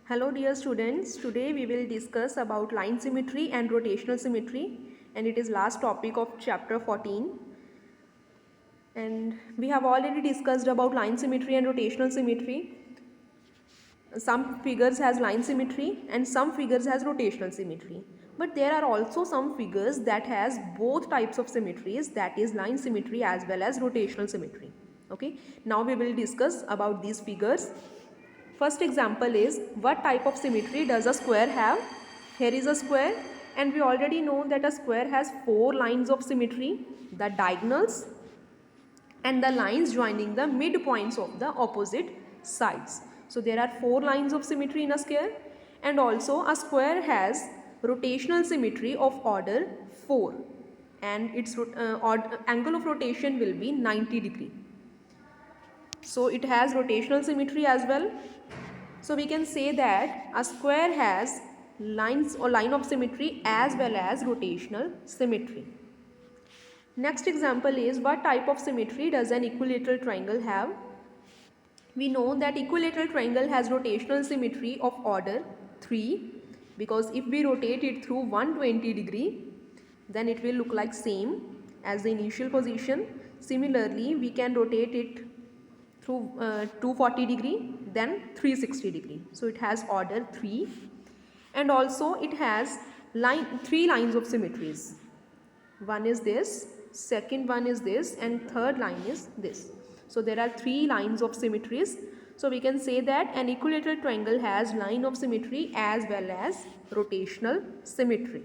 Hello dear students, today we will discuss about line symmetry and rotational symmetry, and it is last topic of chapter 14. And we have already discussed about line symmetry and rotational symmetry. Some figures has line symmetry and some figures has rotational symmetry. But there are also some figures that has both types of symmetries, that is line symmetry as well as rotational symmetry. Okay, now we will discuss about these figures. First example is, what type of symmetry does a square have? Here is a square and we already know that a square has 4 lines of symmetry, the diagonals and the lines joining the midpoints of the opposite sides. So there are 4 lines of symmetry in a square, and also a square has rotational symmetry of order 4 and its angle of rotation will be 90 degree. So it has rotational symmetry as well. So we can say that a square has lines or line of symmetry as well as rotational symmetry. Next example is, what type of symmetry does an equilateral triangle have? We know that equilateral triangle has rotational symmetry of order 3, because if we rotate it through 120 degree, then it will look like same as the initial position. Similarly, we can rotate it through 240 degree, then 360 degree. So it has order 3, and also it has 3 lines of symmetries. One is this, second one is this, and third line is this. So there are 3 lines of symmetries. So we can say that an equilateral triangle has line of symmetry as well as rotational symmetry.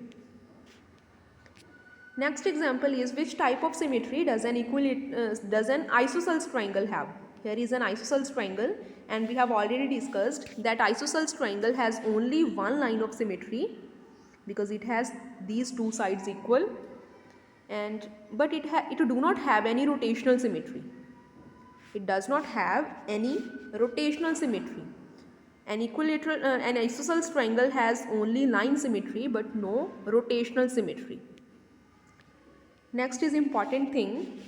Next example is, which type of symmetry does an isosceles triangle have? Here is an isosceles triangle, and we have already discussed that isosceles triangle has only one line of symmetry because it has these two sides equal, but it do not have any rotational symmetry. It does not have any rotational symmetry. An isosceles triangle has only line symmetry but no rotational symmetry. Next is important thing,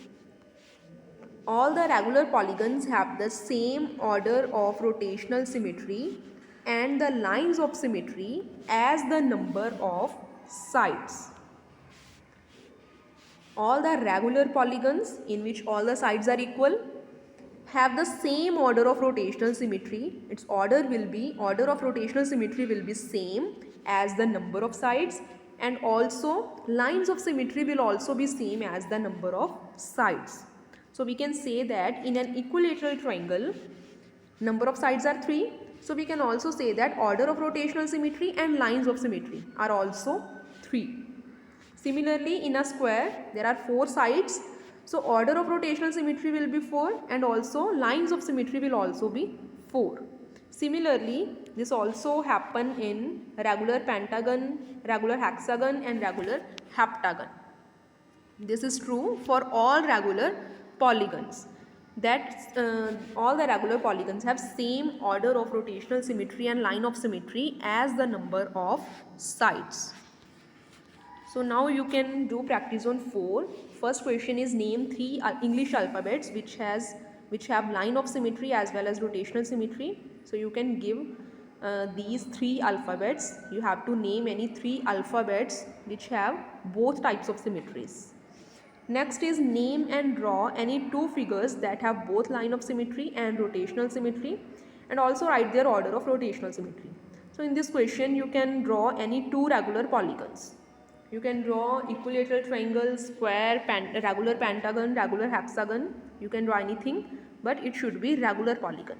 all the regular polygons have the same order of rotational symmetry and the lines of symmetry as the number of sides. All the regular polygons in which all the sides are equal have the same order of rotational symmetry. Its order of rotational symmetry will be same as the number of sides, and also lines of symmetry will also be same as the number of sides. So we can say that in an equilateral triangle, number of sides are 3. So we can also say that order of rotational symmetry and lines of symmetry are also 3. Similarly, in a square, there are 4 sides. So order of rotational symmetry will be 4, and also lines of symmetry will also be 4. Similarly, this also happen in regular pentagon, regular hexagon and regular heptagon. This is true for all regular polygons, that all the regular polygons have same order of rotational symmetry and line of symmetry as the number of sides. So now you can do practice on 4. First question is, name 3 English alphabets which have line of symmetry as well as rotational symmetry. So you can give these 3 alphabets. You have to name any 3 alphabets which have both types of symmetries. Next is, name and draw any 2 figures that have both line of symmetry and rotational symmetry, and also write their order of rotational symmetry. So in this question you can draw any 2 regular polygons. You can draw equilateral triangle, square, regular pentagon, regular hexagon. You can draw anything, but it should be regular polygon.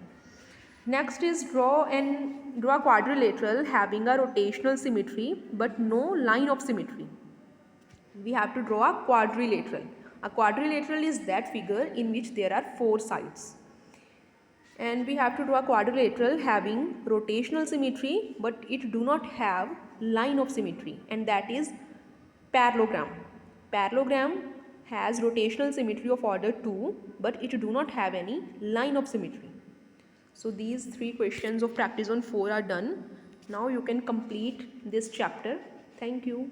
Next is, draw a quadrilateral having a rotational symmetry but no line of symmetry. We have to draw a quadrilateral. A quadrilateral is that figure in which there are 4 sides. And we have to draw a quadrilateral having rotational symmetry but it do not have line of symmetry, and that is parallelogram. Parallelogram has rotational symmetry of order 2 but it do not have any line of symmetry. So these 3 questions of practice on 4 are done. Now you can complete this chapter. Thank you.